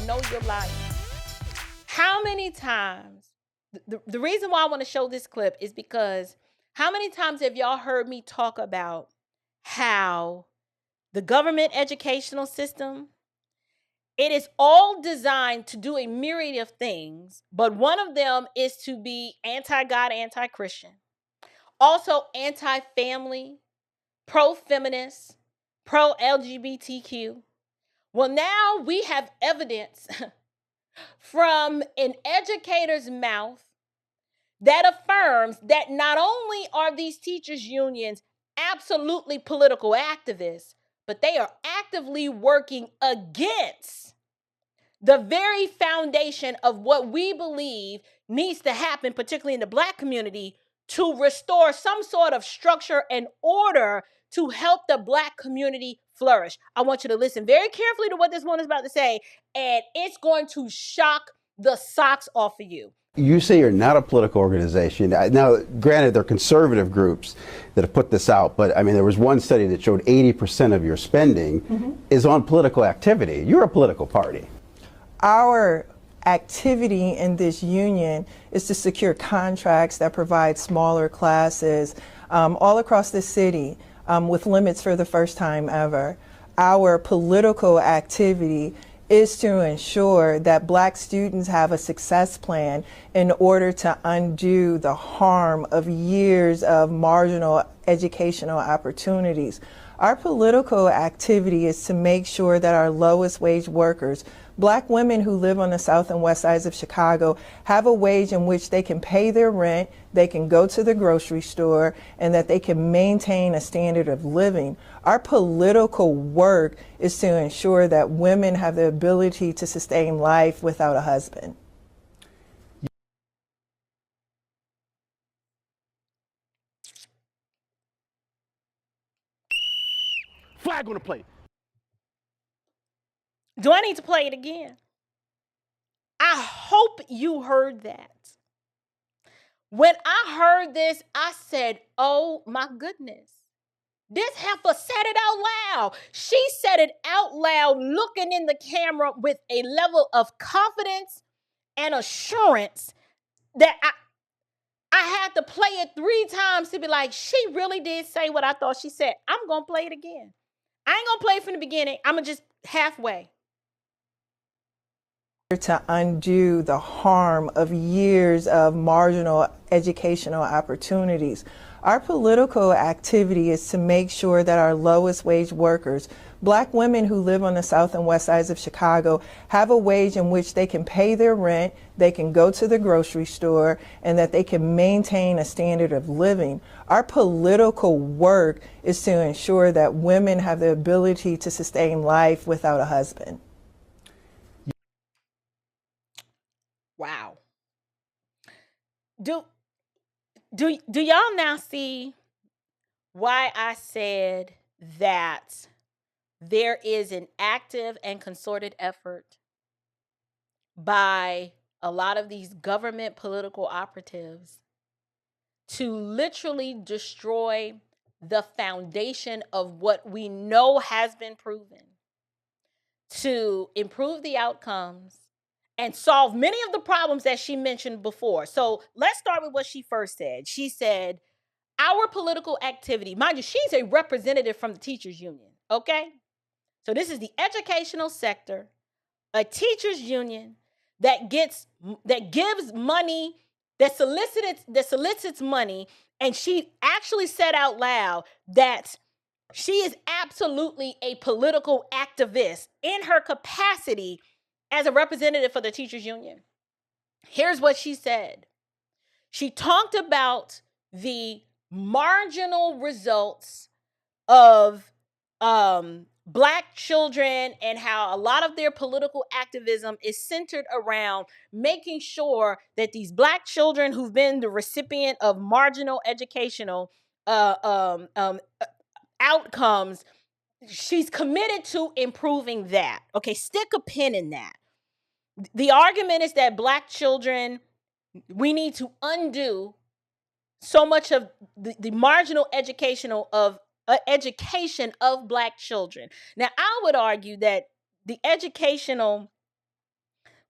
know you're lying. How many times, the reason why I want to show this clip is because how many times have y'all heard me talk about how the government educational system, it is all designed to do a myriad of things, but one of them is to be anti-God, anti-Christian, also anti-family, pro-feminist, pro-LGBTQ. Well, now we have evidence from an educator's mouth that affirms that not only are these teachers' unions absolutely political activists, but they are actively working against the very foundation of what we believe needs to happen, particularly in the Black community, to restore some sort of structure and order to help the Black community flourish. I want you to listen very carefully to what this woman is about to say, and it's going to shock the socks off of you. You say you're not a political organization. Now, granted, they're conservative groups that have put this out, but I mean, there was one study that showed 80% of your spending is on political activity. You're a political party. Our activity in this union is to secure contracts that provide smaller classes all across the city with limits for the first time ever. Our political activity is to ensure that Black students have a success plan in order to undo the harm of years of marginal educational opportunities. Our political activity is to make sure that our lowest wage workers, Black women who live on the south and west sides of Chicago, have a wage in which they can pay their rent, they can go to the grocery store, and that they can maintain a standard of living. Our political work is to ensure that women have the ability to sustain life without a husband. Flag on the plate. Do I need to play it again? I hope you heard that. When I heard this, I said, oh my goodness. This heifer said it out loud. She said it out loud, looking in the camera with a level of confidence and assurance that I had to play it 3 times to be like, she really did say what I thought she said. I'm going to play it again. I ain't going to play it from the beginning. I'm going to just halfway. To undo the harm of years of marginal educational opportunities. Our political activity is to make sure that our lowest wage workers, Black women who live on the south and west sides of Chicago, have a wage in which they can pay their rent, they can go to the grocery store, and that they can maintain a standard of living. Our political work is to ensure that women have the ability to sustain life without a husband. Wow. Do y'all now see why I said that there is an active and concerted effort by a lot of these government political operatives to literally destroy the foundation of what we know has been proven to improve the outcomes and solve many of the problems that she mentioned before. So let's start with what she first said. She said, our political activity, mind you, she's a representative from the teachers union, okay? So this is the educational sector, a teachers union that gives money, that solicits money, and she actually said out loud that she is absolutely a political activist in her capacity as a representative for the teachers union. Here's what she said. She talked about the marginal results of Black children and how a lot of their political activism is centered around making sure that these Black children who've been the recipient of marginal educational outcomes, she's committed to improving that. Okay, stick a pin in that. The argument is that Black children, we need to undo so much of the marginal education of Black children. Now, I would argue that the educational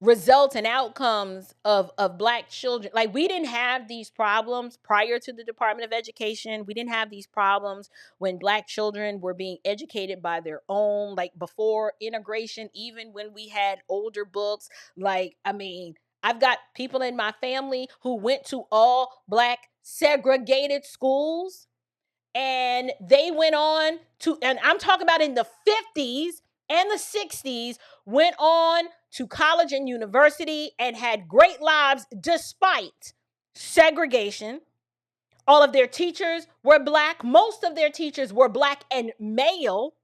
results and outcomes of Black children. Like, we didn't have these problems prior to the Department of Education. We didn't have these problems when Black children were being educated by their own, like before integration, even when we had older books. Like, I mean, I've got people in my family who went to all Black segregated schools, and they went on to, and I'm talking about in the 50s and the 60s, went on to college and university and had great lives despite segregation. All of their teachers were Black. Most of their teachers were Black and male.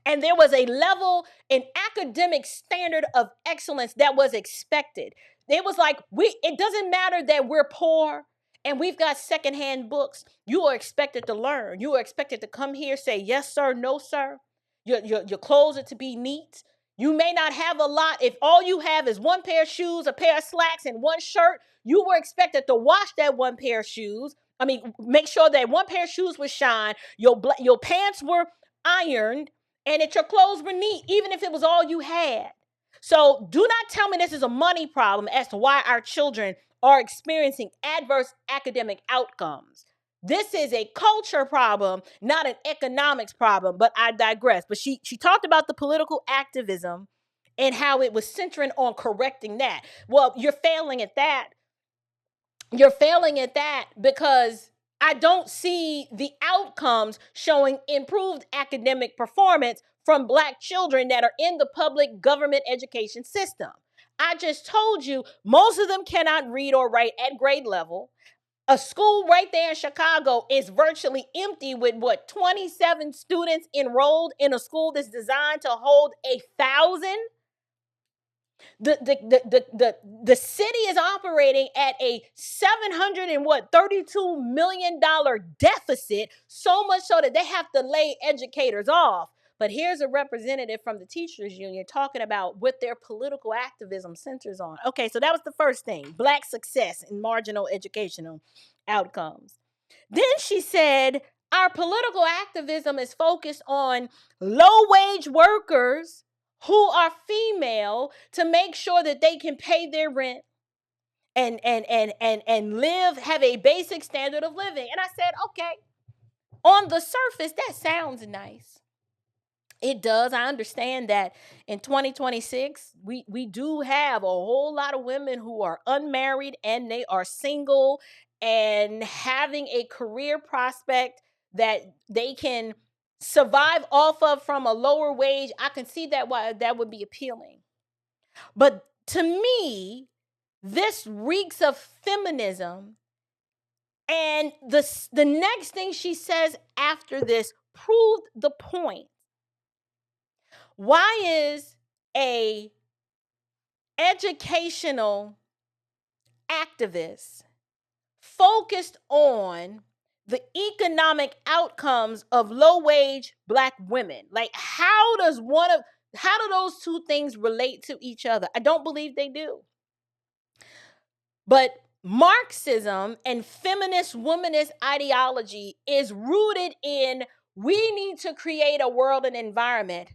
And there was a level, an academic standard of excellence that was expected. It was like, it doesn't matter that we're poor and we've got secondhand books. You are expected to learn. You are expected to come here, say yes, sir, no, sir. Your clothes are to be neat. You may not have a lot. If all you have is one pair of shoes, a pair of slacks, and one shirt, you were expected to wash that one pair of shoes. I mean, make sure that one pair of shoes was shined. Your pants were ironed, and that your clothes were neat, even if it was all you had. So do not tell me this is a money problem as to why our children are experiencing adverse academic outcomes. This is a culture problem, not an economics problem, but I digress. But she talked about the political activism and how it was centering on correcting that. Well, you're failing at that. You're failing at that because I don't see the outcomes showing improved academic performance from Black children that are in the public government education system. I just told you, most of them cannot read or write at grade level. A school right there in Chicago is virtually empty with 27 students enrolled in a school that's designed to hold 1,000. The city is operating at a $732 million deficit, so much so that they have to lay educators off. But here's a representative from the teachers union talking about what their political activism centers on. Okay, so that was the first thing, Black success in marginal educational outcomes. Then she said, our political activism is focused on low-wage workers who are female to make sure that they can pay their rent and live, have a basic standard of living. And I said, okay, on the surface, that sounds nice. It does. I understand that in 2026, we do have a whole lot of women who are unmarried and they are single and having a career prospect that they can survive off of from a lower wage. I can see that why that would be appealing. But to me, this reeks of feminism. And the next thing she says after this proved the point. Why is a educational activist focused on the economic outcomes of low-wage Black women? Like, how do those two things relate to each other? I don't believe they do. But Marxism and feminist womanist ideology is rooted in, we need to create a world and environment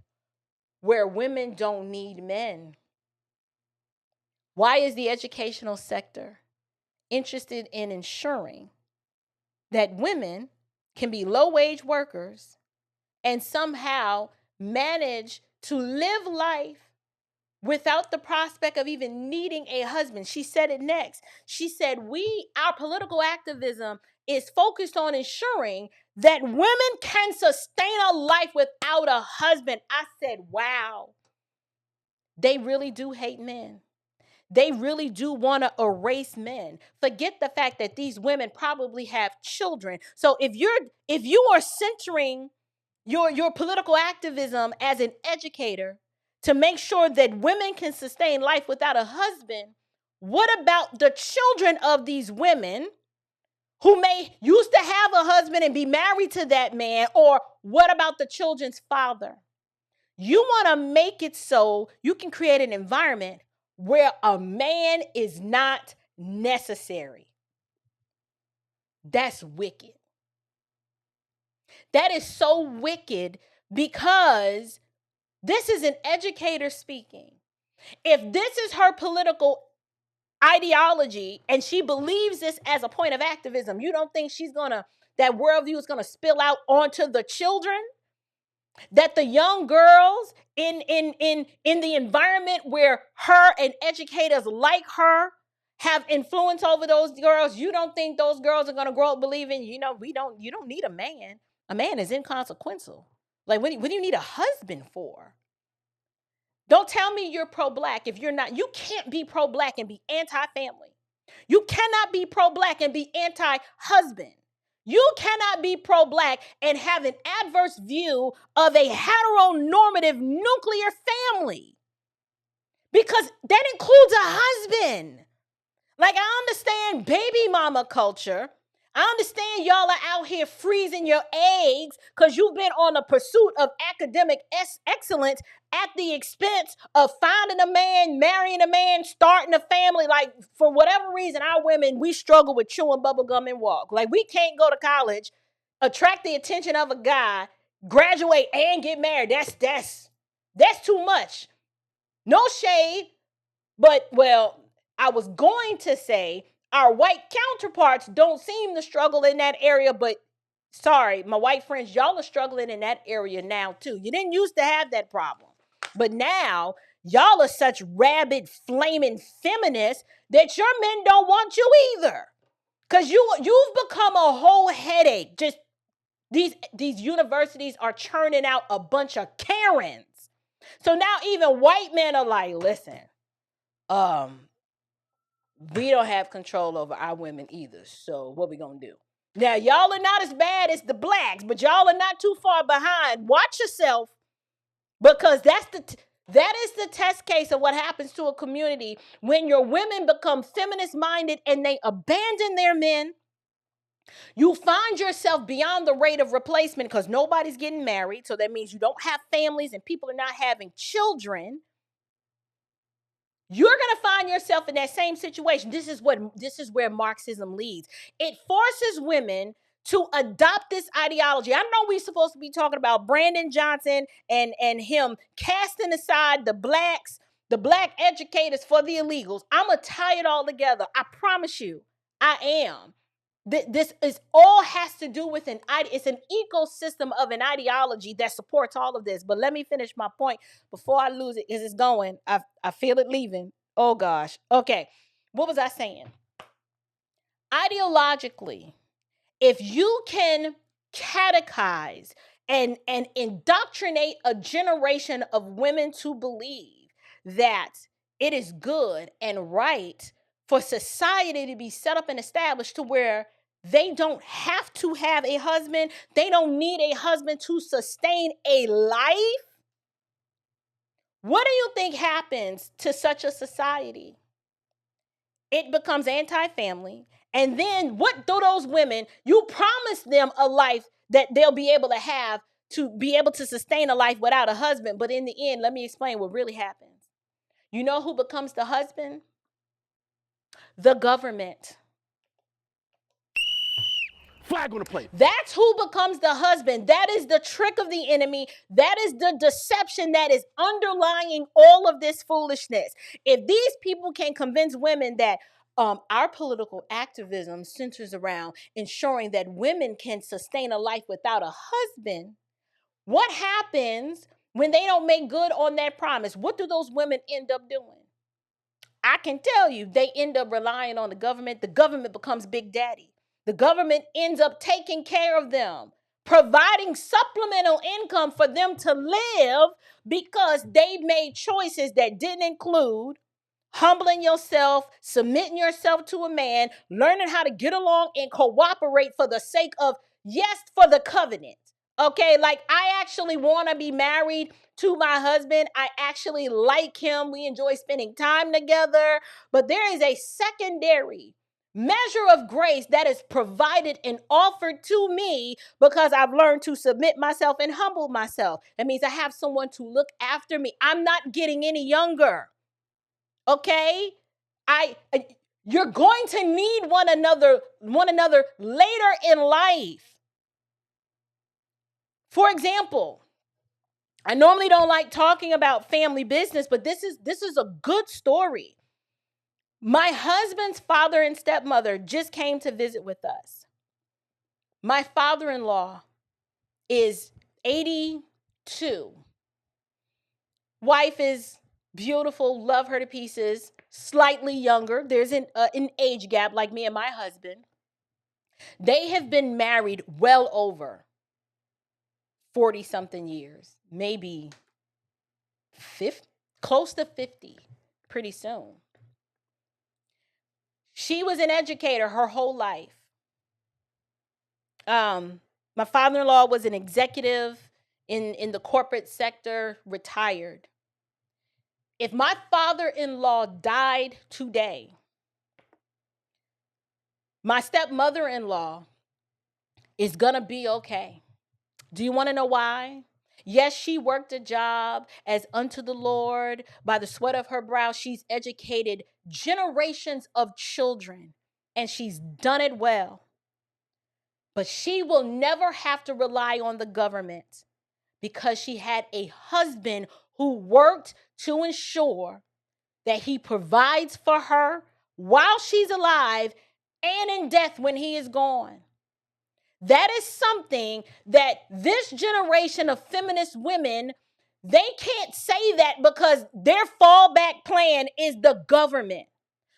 where women don't need men. Why is the educational sector interested in ensuring that women can be low-wage workers and somehow manage to live life without the prospect of even needing a husband? She said it next. She said, our political activism is focused on ensuring that women can sustain a life without a husband. I said, wow. They really do hate men. They really do want to erase men. Forget the fact that these women probably have children. So if you are centering your political activism as an educator to make sure that women can sustain life without a husband, what about the children of these women who may used to have a husband and be married to that man? Or what about the children's father? You want to make it so you can create an environment where a man is not necessary. That's wicked. That is so wicked, because this is an educator speaking. If this is her political ideology and she believes this as a point of activism, you don't think that worldview is gonna spill out onto the children? That the young girls in the environment where her and educators like her have influence over those girls, you don't think those girls are gonna grow up believing, you don't need a man. A man is inconsequential. Like, what do you need a husband for? Don't tell me you're pro-black if you're not. You can't be pro-black and be anti-family. You cannot be pro-black and be anti-husband. You cannot be pro-black and have an adverse view of a heteronormative nuclear family, because that includes a husband. Like, I understand baby mama culture. I understand y'all are out here freezing your eggs because you've been on a pursuit of academic excellence at the expense of finding a man, marrying a man, starting a family. Like, for whatever reason, our women, we struggle with chewing bubble gum and walk. Like, we can't go to college, attract the attention of a guy, graduate, and get married. That's too much. No shade, but, well, I was going to say our white counterparts don't seem to struggle in that area, but sorry, my white friends, y'all are struggling in that area now too. You didn't used to have that problem, but now y'all are such rabid, flaming feminists that your men don't want you either, because you've become a whole headache. Just these universities are churning out a bunch of Karens. So now even white men are like, listen, we don't have control over our women either. So what we gonna do? Now, y'all are not as bad as the blacks, but y'all are not too far behind. Watch yourself, because that is the test case of what happens to a community when your women become feminist minded and they abandon their men. You find yourself beyond the rate of replacement because nobody's getting married. So that means you don't have families and people are not having children. You're going to find yourself in that same situation. This is where Marxism leads. It forces women to adopt this ideology. I know we're supposed to be talking about Brandon Johnson and him casting aside the black educators for the illegals. I'm going to tie it all together. I promise you, I am. This is all has to do with it's an ecosystem of an ideology that supports all of this. But let me finish my point before I lose it, because it's going. I feel it leaving. Oh gosh. Okay. What was I saying? Ideologically, if you can catechize and indoctrinate a generation of women to believe that it is good and right for society to be set up and established to where they don't have to have a husband, they don't need a husband to sustain a life, what do you think happens to such a society? It becomes anti-family. And then what do those women, you promise them a life that they'll be able to have to be able to sustain a life without a husband. But in the end, let me explain what really happens. You know who becomes the husband? The government. Flag on the play. That's who becomes the husband. That is the trick of the enemy. That is the deception that is underlying all of this foolishness. If these people can convince women that our political activism centers around ensuring that women can sustain a life without a husband, what happens when they don't make good on that promise? What do those women end up doing? I can tell you, they end up relying on the government. The government becomes Big Daddy. The government ends up taking care of them, providing supplemental income for them to live because they made choices that didn't include humbling yourself, submitting yourself to a man, learning how to get along and cooperate for the sake of, yes, for the covenant. Okay, like, I actually want to be married to my husband. I actually like him. We enjoy spending time together. But there is a secondary measure of grace that is provided and offered to me because I've learned to submit myself and humble myself. That means I have someone to look after me. I'm not getting any younger. Okay? You're going to need one another later in life. For example, I normally don't like talking about family business, but this is a good story. My husband's father and stepmother just came to visit with us. My father-in-law is 82. Wife is beautiful, love her to pieces, slightly younger. There's an age gap like me and my husband. They have been married well over 40-something years, maybe 50, close to 50 pretty soon. She was an educator her whole life. My father-in-law was an executive in the corporate sector, retired. If my father-in-law died today, my stepmother-in-law is gonna be okay. Do you want to know why? Yes, she worked a job as unto the Lord. By the sweat of her brow, she's educated generations of children, and she's done it well. But she will never have to rely on the government because she had a husband who worked to ensure that he provides for her while she's alive and in death when he is gone. That is something that this generation of feminist women, they can't say that because their fallback plan is the government.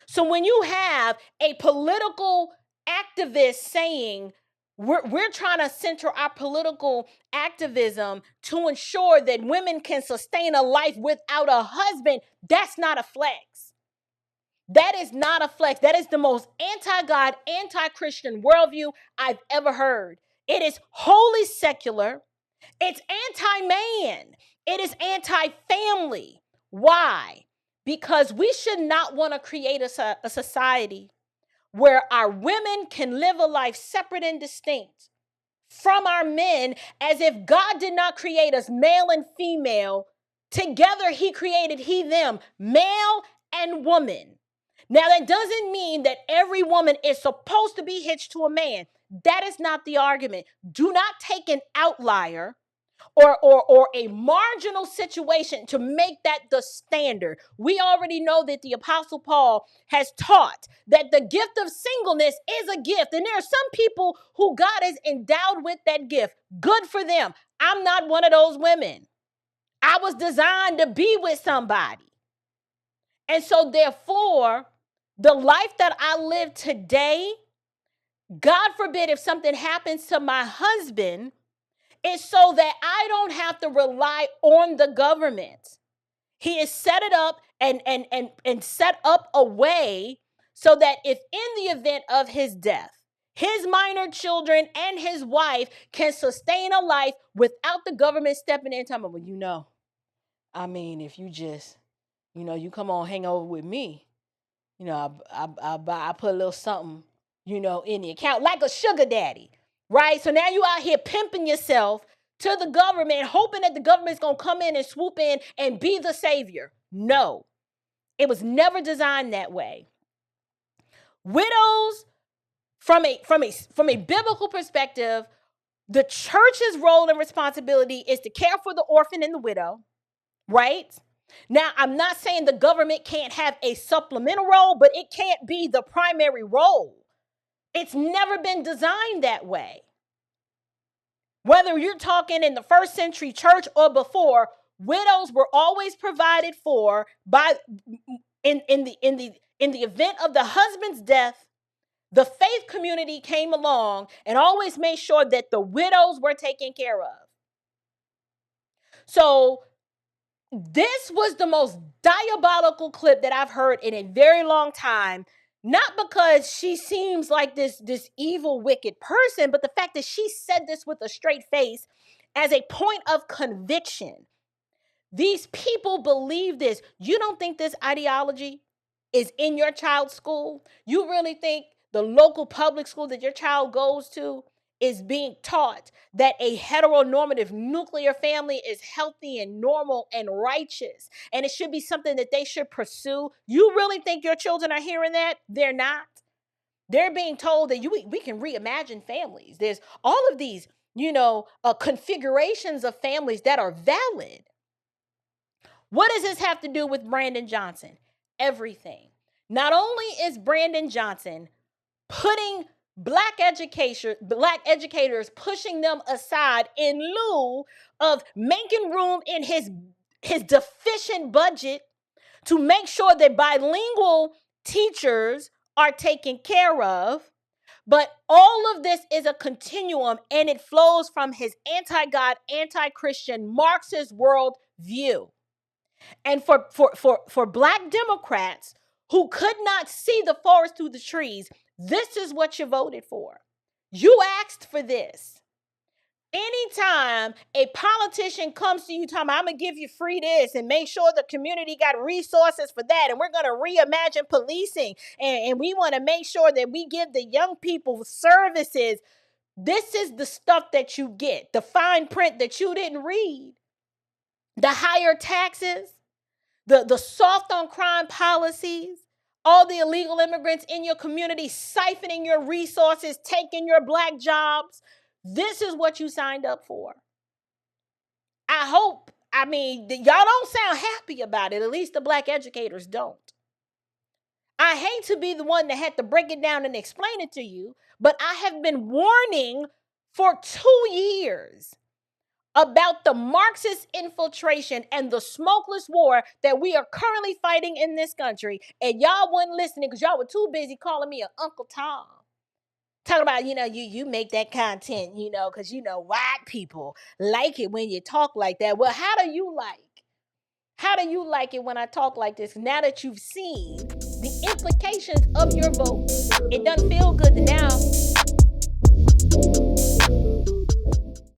So when you have a political activist saying, we're trying to center our political activism to ensure that women can sustain a life without a husband, that's not a flex. That is not a flex. That is the most anti-God, anti-Christian worldview I've ever heard. It is wholly secular. It's anti-man. It is anti-family. Why? Because we should not want to create a society where our women can live a life separate and distinct from our men, as if God did not create us male and female. Together he created them, male and woman. Now, that doesn't mean that every woman is supposed to be hitched to a man. That is not the argument. Do not take an outlier or a marginal situation to make that the standard. We already know that the Apostle Paul has taught that the gift of singleness is a gift. And there are some people who God has endowed with that gift. Good for them. I'm not one of those women. I was designed to be with somebody. And so therefore, the life that I live today, God forbid if something happens to my husband, is so that I don't have to rely on the government. He has set it up and set up a way so that if in the event of his death, his minor children and his wife can sustain a life without the government stepping in and telling them, well, if you just, you come on, hang over with me. I put a little something, in the account, like a sugar daddy, right? So now you out here pimping yourself to the government, hoping that the government's going to come in and swoop in and be the savior. No, it was never designed that way. Widows, from a biblical perspective, the church's role and responsibility is to care for the orphan and the widow, right? Now, I'm not saying the government can't have a supplemental role, but it can't be the primary role. It's never been designed that way. Whether you're talking in the first century church or before, widows were always provided for by in the event of the husband's death. The faith community came along and always made sure that the widows were taken care of. So this was the most diabolical clip that I've heard in a very long time, not because she seems like this evil, wicked person, but the fact that she said this with a straight face as a point of conviction. These people believe this. You don't think this ideology is in your child's school? You really think the local public school that your child goes to is being taught that a heteronormative nuclear family is healthy and normal and righteous, and it should be something that they should pursue? You really think your children are hearing that? They're not. They're being told that we can reimagine families. There's all of these, configurations of families that are valid. What does this have to do with Brandon Johnson? Everything. Not only is Brandon Johnson putting black educators, pushing them aside in lieu of making room in his deficient budget to make sure that bilingual teachers are taken care of. But all of this is a continuum, and it flows from his anti-God, anti-Christian, Marxist worldview. And for Black Democrats who could not see the forest through the trees, this is what you voted for. You asked for this. Anytime a politician comes to you talking, I'm going to give you free this and make sure the community got resources for that, and we're going to reimagine policing, and we want to make sure that we give the young people services, this is the stuff that you get, the fine print that you didn't read. The higher taxes, the soft on crime policies, all the illegal immigrants in your community siphoning your resources, taking your black jobs. This is what you signed up for. Y'all don't sound happy about it. At least the black educators don't. I hate to be the one that had to break it down and explain it to you, but I have been warning for 2 years about the Marxist infiltration and the smokeless war that we are currently fighting in this country. And y'all wasn't listening because y'all were too busy calling me an Uncle Tom. Talking about, you make that content, because, white people like it when you talk like that. Well, how do you like it when I talk like this? Now that you've seen the implications of your vote, it doesn't feel good now.